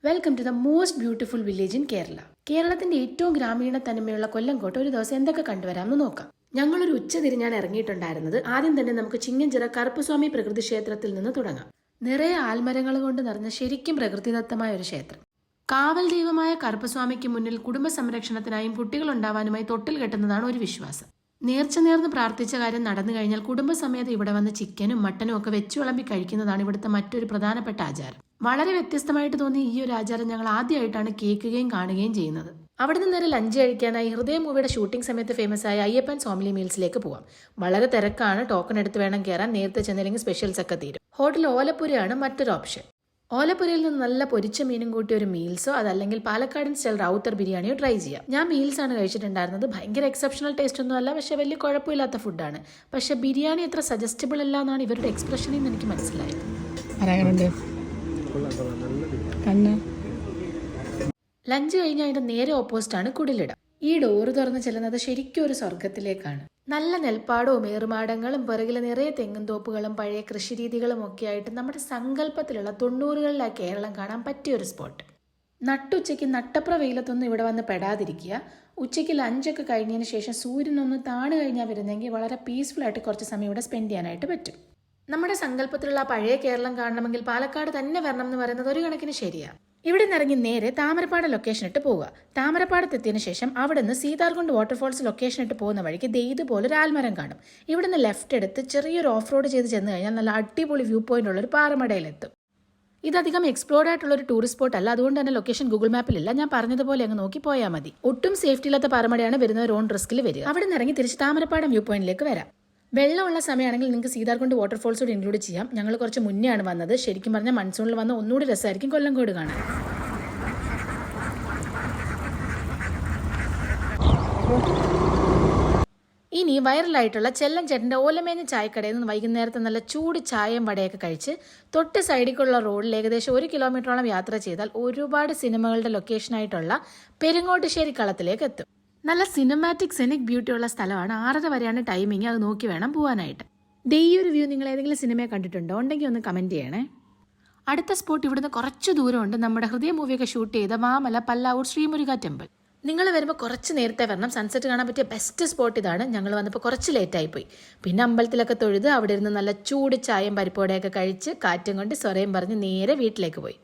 Welcome to the most beautiful village in Kerala. കേരളത്തിന്റെ ഏറ്റവും ഗ്രാമീണ തനിമയുള്ള കൊല്ലംകോട്ട് ഒരു ദിവസം എന്തൊക്കെ കണ്ടുവരാമെന്ന് നോക്കാം. ഞങ്ങളൊരു ഉച്ച തിരിഞ്ഞാണ് ഇറങ്ങിയിട്ടുണ്ടായിരുന്നത്. ആദ്യം തന്നെ നമുക്ക് ചിങ്ങഞ്ചിറ കറുപ്പസ്വാമി പ്രകൃതി ക്ഷേത്രത്തിൽ നിന്ന് തുടങ്ങാം. നിറയെ ആൽമരങ്ങൾ കൊണ്ട് നിറഞ്ഞ ശരിക്കും പ്രകൃതിദത്തമായ ഒരു ക്ഷേത്രം. കാവൽ ദൈവമായ കറുപ്പസ്വാമിക്ക് മുന്നിൽ കുടുംബ സംരക്ഷണത്തിനായും കുട്ടികൾ ഉണ്ടാവാനുമായി തൊട്ടിൽ കെട്ടുന്നതാണ് ഒരു വിശ്വാസം. നേർച്ച നേർന്ന് പ്രാർത്ഥിച്ച കാര്യം നടന്നു കഴിഞ്ഞാൽ കുടുംബസമേതം ഇവിടെ വന്ന് ചിക്കനും മട്ടനും ഒക്കെ വെച്ചു വിളമ്പി കഴിക്കുന്നതാണ് ഇവിടുത്തെ മറ്റൊരു പ്രധാനപ്പെട്ട ആചാരം. വളരെ വ്യത്യസ്തമായിട്ട് തോന്നിയ ഈ ഒരു ആചാരം ഞങ്ങൾ ആദ്യമായിട്ടാണ് കേൾക്കുകയും കാണുകയും ചെയ്യുന്നത്. അവിടെ നിന്ന് നേരെ ലഞ്ച് കഴിക്കാനായി ഹൃദയ മൂവിയുടെ ഷൂട്ടിംഗ് സമയത്ത് ഫേമസ് ആയ അയ്യപ്പൻ ഫാമിലി മീൽസിലേക്ക് പോവാം. വളരെ തിരക്കാണ്, ടോക്കൺ എടുത്ത് വേണം കയറാൻ. നേരത്തെ ചെന്നില്ലെങ്കിൽ സ്പെഷ്യൽസ് ഒക്കെ തീരും. ഹോട്ടൽ ഓലപ്പുരയാണ് മറ്റൊരു ഓപ്ഷൻ. ഓലപ്പുരയിൽ നിന്ന് നല്ല പൊരിച്ച മീനും കൂട്ടി ഒരു മീൽസോ അതല്ലെങ്കിൽ പാലക്കാടൻ സ്റ്റൈൽ റൗത്തർ ബിരിയാണിയോ ട്രൈ ചെയ്യാം. ഞാൻ മീൽസ് ആണ് കഴിച്ചിട്ടുണ്ടായിരുന്നത്. ഭയങ്കര എക്സെപ്ഷണൽ ടേസ്റ്റ് ഒന്നും അല്ല, പക്ഷെ വലിയ കുഴപ്പമില്ലാത്ത ഫുഡാണ്. പക്ഷെ ബിരിയാണി അത്ര സജസ്റ്റബിൾ അല്ല എന്നാണ് ഇവരുടെ എക്സ്പ്രഷനിൽ നിന്ന് എനിക്ക് മനസ്സിലായത്. ലഞ്ച് കഴിഞ്ഞ അതിന്റെ നേരെ ഓപ്പോസിറ്റ് ആണ് കുടിലിടം. ഈ ഡോറ് തുറന്ന് ചെല്ലുന്നത് ശരിക്കും ഒരു സ്വർഗത്തിലേക്കാണ്. നല്ല നെൽപ്പാടവും ഏറുമാടങ്ങളും പിറകിലെ നിറയെ തെങ്ങുംതോപ്പുകളും പഴയ കൃഷിരീതികളും ഒക്കെ ആയിട്ട് നമ്മുടെ സങ്കല്പത്തിലുള്ള 90കളിലെ കേരളം കാണാൻ പറ്റിയൊരു സ്പോട്ട്. നട്ടുച്ചയ്ക്ക് നട്ടപ്ര വെയിലത്തൊന്നും ഇവിടെ വന്ന് പെടാതിരിക്കുക. ഉച്ചയ്ക്ക് ലഞ്ചൊക്കെ കഴിഞ്ഞതിന് ശേഷം സൂര്യനൊന്ന് താണു കഴിഞ്ഞാൽ വരുന്നെങ്കിൽ വളരെ പീസ്ഫുൾ ആയിട്ട് കുറച്ച് സമയം ഇവിടെ സ്പെൻഡ് ചെയ്യാനായിട്ട് പറ്റും. നമ്മുടെ സങ്കല്പത്തിലുള്ള പഴയ കേരളം കാണണമെങ്കിൽ പാലക്കാട് തന്നെ വരണം എന്ന് പറയുന്നത് ഒരു കണക്കിന് ശരിയാണ്. ഇവിടെ നിന്ന് ഇറങ്ങി നേരെ താമരപ്പാടം ലൊക്കേഷൻ ഇട്ട് പോവുക. താമരപ്പാടത്ത് എത്തിയതിനു ശേഷം അവിടെ നിന്ന് സീതാർകുണ്ട് വാട്ടർഫോൾസ് ലൊക്കേഷൻ ഇട്ട് പോകുന്ന വഴിക്ക് ഇതുപോലെ ഒരു ആൽമരം കാണും. ഇവിടെ നിന്ന് ലെഫ്റ്റ് എടുത്ത് ചെറിയൊരു ഓഫ് റോഡ് ചെയ്ത് ചെന്ന് കഴിഞ്ഞാൽ നല്ല അടിപൊളി വ്യൂ പോയിന്റ് ഉള്ള ഒരു പാറമടയിലെത്തും. ഇതധികം എക്സ്പ്ലോർഡ് ആയിട്ടുള്ള ഒരു ടൂറിസ്റ്റ് സ്പോട്ട് അല്ല, അതുകൊണ്ട് തന്നെ ലൊക്കേഷൻ ഗൂഗിൾ മാപ്പിലില്ല. ഞാൻ പറഞ്ഞതുപോലെ അങ്ങ് നോക്കി പോയാൽ മതി. ഒട്ടും സേഫ്റ്റി ഇല്ലാത്ത പാറമടയാണ് വരുന്നവർ ഓൺ റിസ്കിൽ വരിക. അവിടെ നിന്ന് ഇറങ്ങി തിരിച്ച് താമരപ്പാടം വ്യൂ പോയിന്റിലേക്ക് വരാം. വെള്ളമുള്ള സമയമാണെങ്കിൽ നിങ്ങൾക്ക് സീതാർകുണ്ട് വാട്ടർഫോൾസ് കൂടി ഇൻക്ലൂഡ് ചെയ്യാം. ഞങ്ങൾ കുറച്ച് മുന്നേ ആണ് വന്നത്. ശരിക്കും പറഞ്ഞാൽ മൺസൂണിൽ വന്ന ഒന്നുകൂടി രസമായിരിക്കും കൊല്ലംകോട് കാണാൻ. ഇനി വൈറലായിട്ടുള്ള ചെല്ലൻചേട്ടൻ്റെ ഓലമേഞ്ഞ ചായക്കടയിൽ നിന്ന് വൈകുന്നേരത്തെ നല്ല ചൂട് ചായയും വടയൊക്കെ കഴിച്ച് തൊട്ട് സൈഡിലേക്കുള്ള റോഡിൽ ഏകദേശം 1 കിലോമീറ്ററോളം യാത്ര ചെയ്താൽ ഒരുപാട് സിനിമകളുടെ ലൊക്കേഷനായിട്ടുള്ള പെരുങ്ങോട്ടുശ്ശേരി കളത്തിലേക്ക് എത്തും. നല്ല സിനിമാറ്റിക് സെനിക് ബ്യൂട്ടി ഉള്ള സ്ഥലമാണ്. 6:30 വരെയാണ് ടൈമിങ്. അത് നോക്കി വേണം പോകാനായിട്ട്. ഈ ഒരു വ്യൂ നിങ്ങൾ ഏതെങ്കിലും സിനിമയെ കണ്ടിട്ടുണ്ടോ? ഉണ്ടെങ്കിൽ ഒന്ന് കമൻറ്റ് ചെയ്യണേ. അടുത്ത സ്പോട്ട് ഇവിടുന്ന് കുറച്ച് ദൂരമുണ്ട്. നമ്മുടെ ഹൃദയ മൂവിയൊക്കെ ഷൂട്ട് ചെയ്ത മാമല പല്ലാവൂർ ശ്രീമുരുക ടെമ്പിൾ. നിങ്ങൾ വരുമ്പോൾ കുറച്ച് നേരത്തെ വരണം. സൺസെറ്റ് കാണാൻ പറ്റിയ ബെസ്റ്റ് സ്പോട്ട് ഇതാണ്. ഞങ്ങൾ വന്നപ്പോൾ കുറച്ച് ലേറ്റായിപ്പോയി. പിന്നെ അമ്പലത്തിലൊക്കെ തൊഴുത് അവിടെ ഇരുന്ന് നല്ല ചൂട് ചായയും പരിപ്പോടെയൊക്കെ കഴിച്ച് കാറ്റും കൊണ്ട് സ്വരയും പറഞ്ഞ് നേരെ വീട്ടിലേക്ക് പോയി.